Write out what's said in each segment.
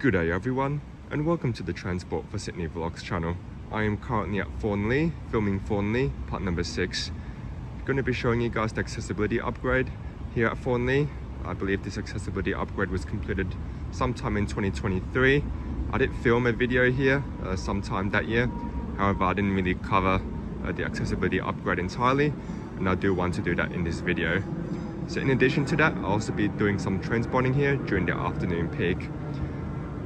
Good day everyone, and welcome to the Transport for Sydney Vlogs channel. I am currently at Thornleigh, filming Thornleigh, part number 6. Going to be showing you guys the accessibility upgrade here at Thornleigh. I believe this accessibility upgrade was completed sometime in 2023. I did film a video here sometime that year. However, I didn't really cover the accessibility upgrade entirely, and I do want to do that in this video. So in addition to that, I'll also be doing some train spotting here during the afternoon peak.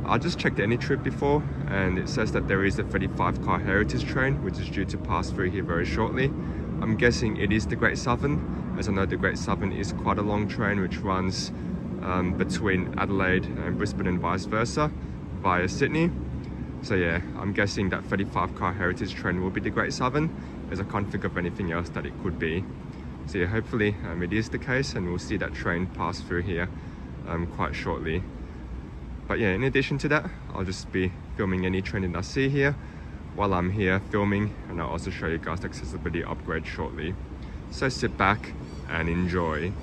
I just checked the AnyTrip before, and it says that there is a 35-car heritage train which is due to pass through here very shortly. I'm guessing it is the Great Southern, as I know the Great Southern is quite a long train which runs between Adelaide and Brisbane and vice versa via Sydney. So yeah, I'm guessing that 35-car heritage train will be the Great Southern, as I can't think of anything else that it could be. So yeah, hopefully it is the case, and we'll see that train pass through here quite shortly. But yeah, in addition to that, I'll just be filming any train that I see here while I'm here filming, and I'll also show you guys the accessibility upgrade shortly. So sit back and enjoy.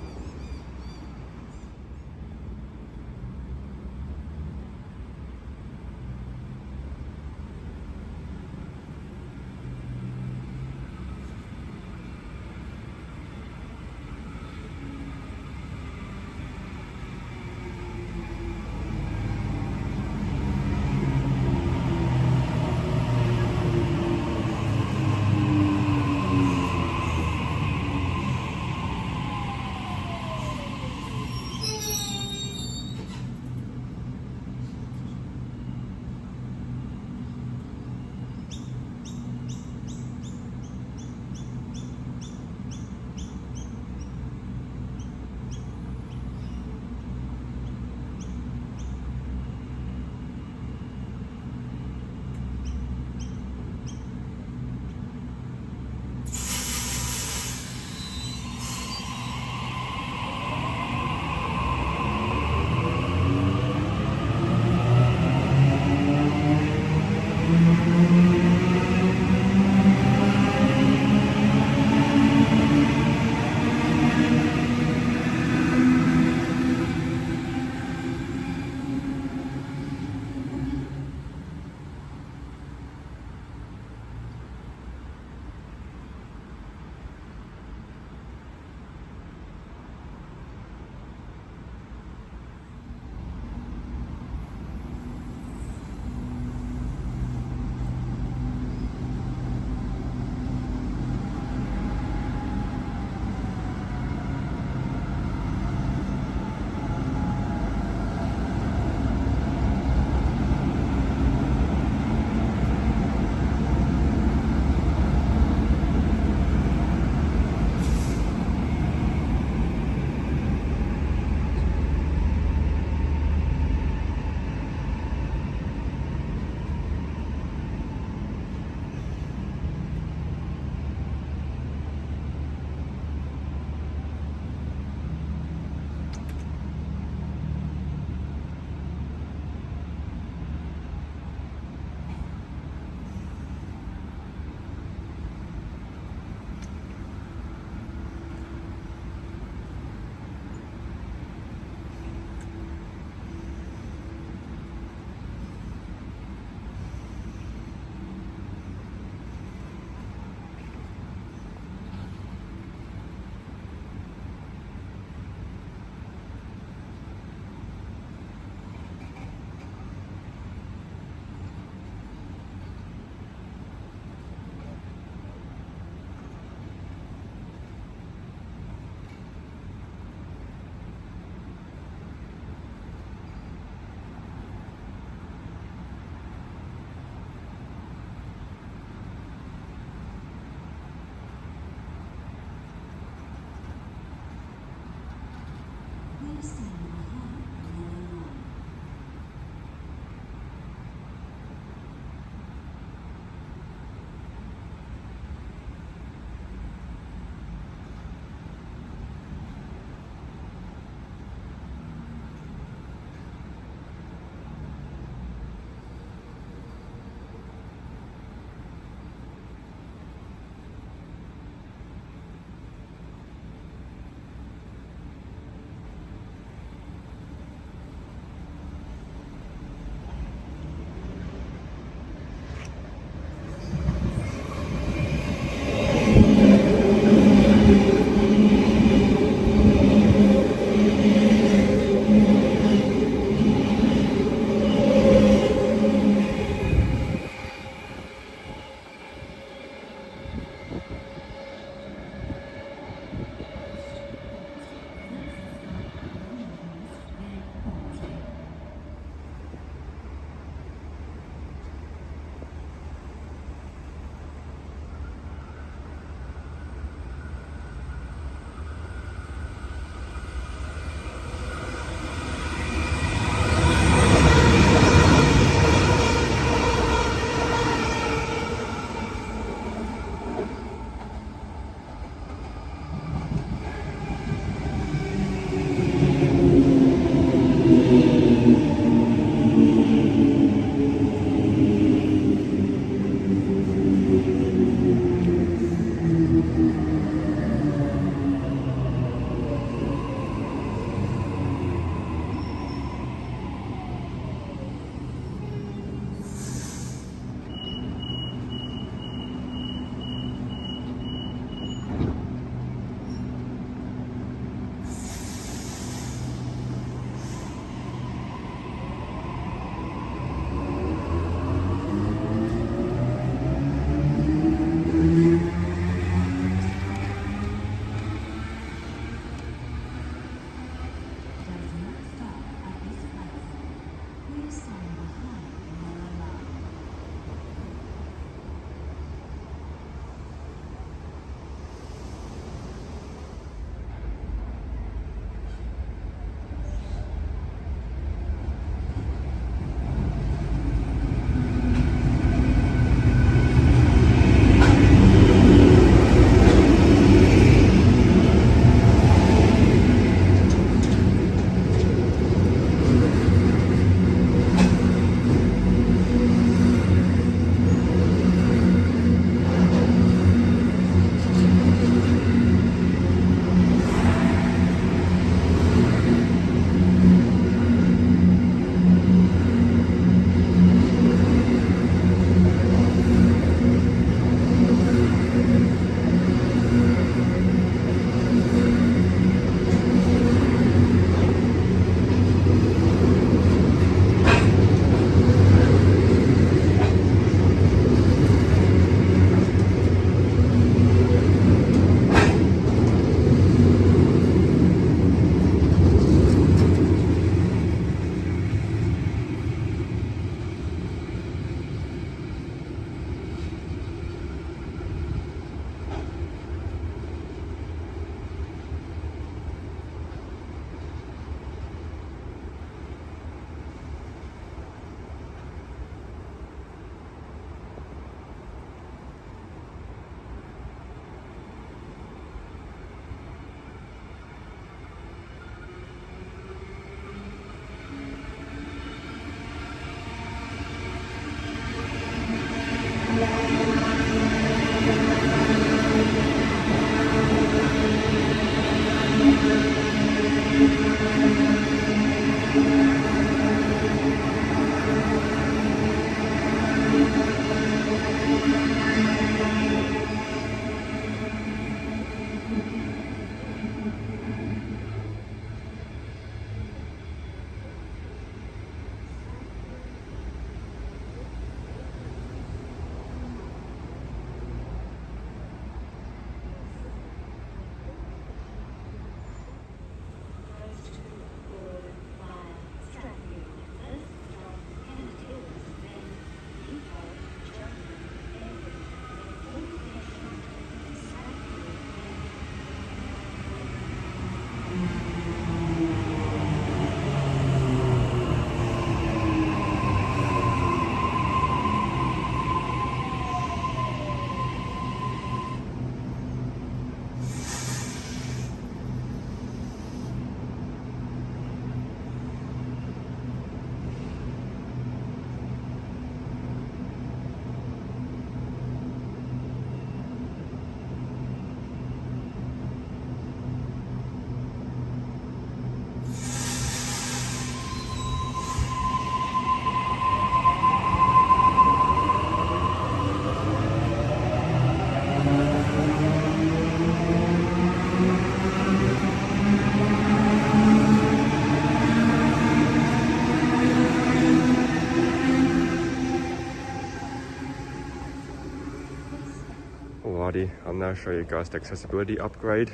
Firstly, I'll now show you guys the accessibility upgrade.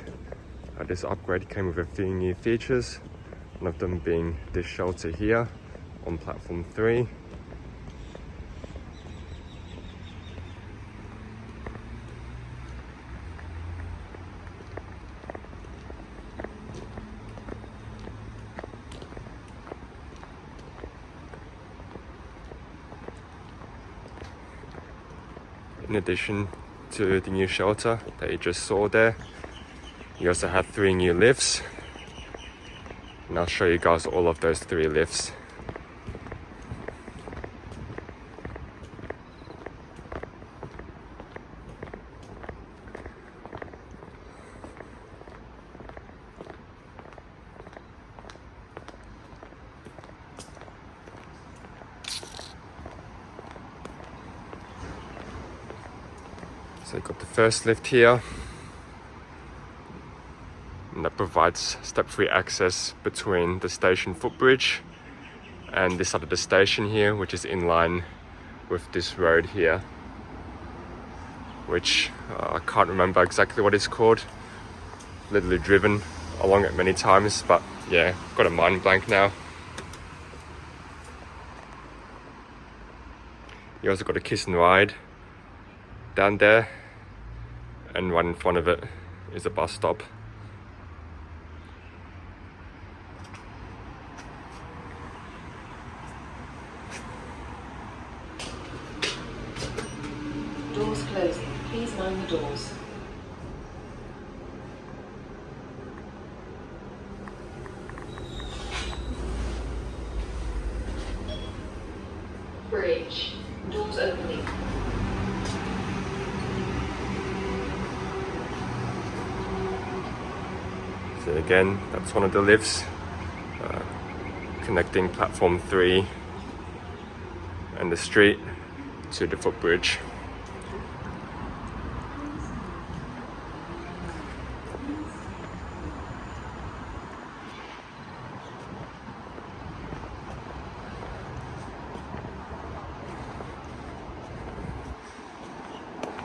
This upgrade came with a few new features, one of them being this shelter here on platform 3. In addition to the new shelter that you just saw there, you also have 3 new lifts, and I'll show you guys all of those 3 lifts. So you've got the first lift here, and that provides step-free access between the station footbridge and this side of the station here, which is in line with this road here, which I can't remember exactly what it's called. Literally driven along it many times, but yeah, got a mind blank now. You also got a kiss and ride down there, and right in front of it is a bus stop. Doors closing. Please mind the doors. Bridge. Doors opening. So again, that's one of the lifts connecting platform 3 and the street to the footbridge.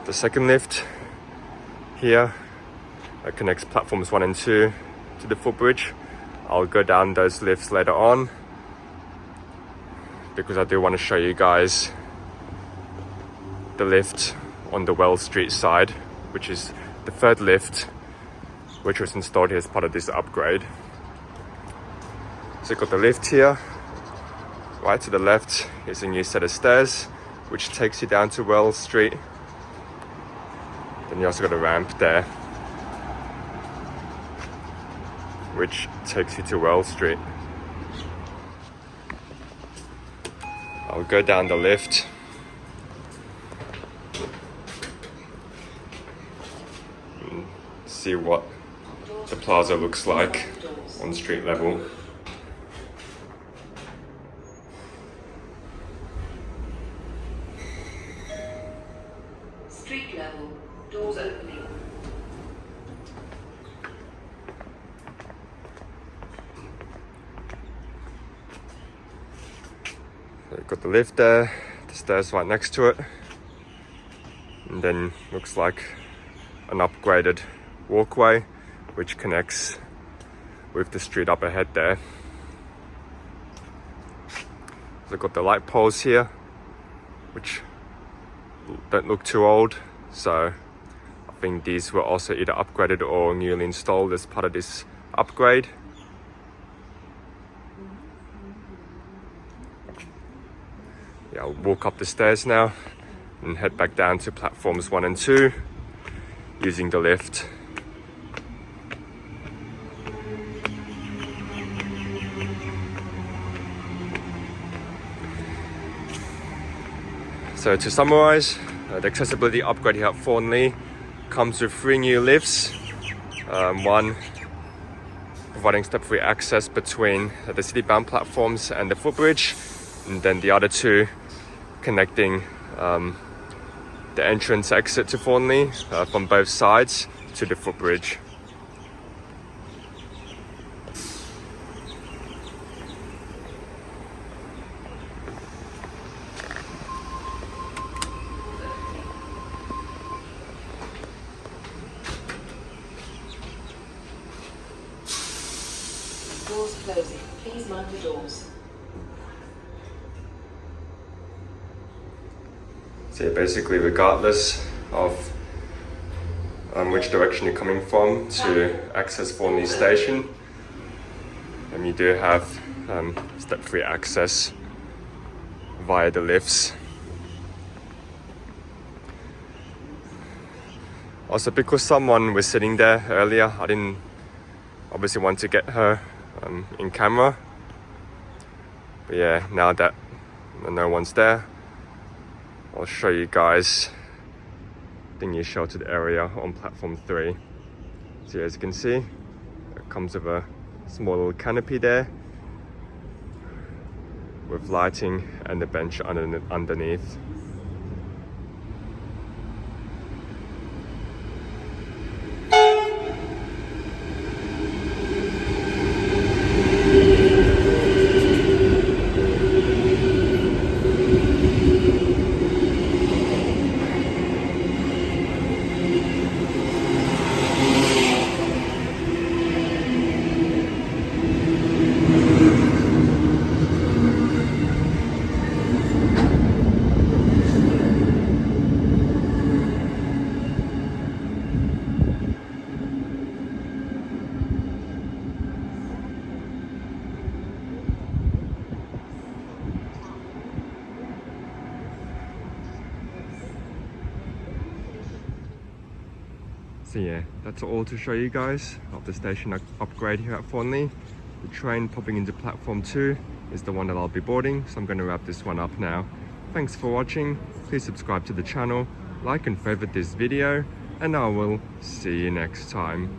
The second lift here connects platforms 1 and 2 to the footbridge. I'll go down those lifts later on because I do want to show you guys the lift on the Wells Street side, which is the 3rd lift which was installed here as part of this upgrade. So you've got the lift here. Right to the left is a new set of stairs which takes you down to Wells Street. Then you also got a ramp there which takes you to Wells Street. I'll go down the lift. And see what the plaza looks like on street level. Street level. Doors opening. So you've got the lift there, the stairs right next to it, and then looks like an upgraded walkway which connects with the street up ahead there. So you've got the light poles here which don't look too old, so I think these were also either upgraded or newly installed as part of this upgrade. Yeah, I'll walk up the stairs now and head back down to platforms 1 and 2 using the lift. So to summarize, the accessibility upgrade here at Thornleigh comes with 3 new lifts. One providing step-free access between the city-bound platforms and the footbridge, and then the other 2 connecting the entrance exit to Thornleigh from both sides to the footbridge. closing. Please mind the doors. So yeah, basically regardless of which direction you're coming from to access Thornleigh station, you do have step-free access via the lifts. Also, because someone was sitting there earlier, I didn't obviously want to get her in camera. But yeah, now that no one's there, I'll show you guys the sheltered area on platform 3. So as you can see, it comes with a small little canopy there with lighting and the bench underneath. So yeah, that's all to show you guys of the station upgrade here at Thornleigh. The train popping into platform 2 is the one that I'll be boarding, so I'm going to wrap this one up now. Thanks for watching, please subscribe to the channel, like and favorite this video, and I will see you next time.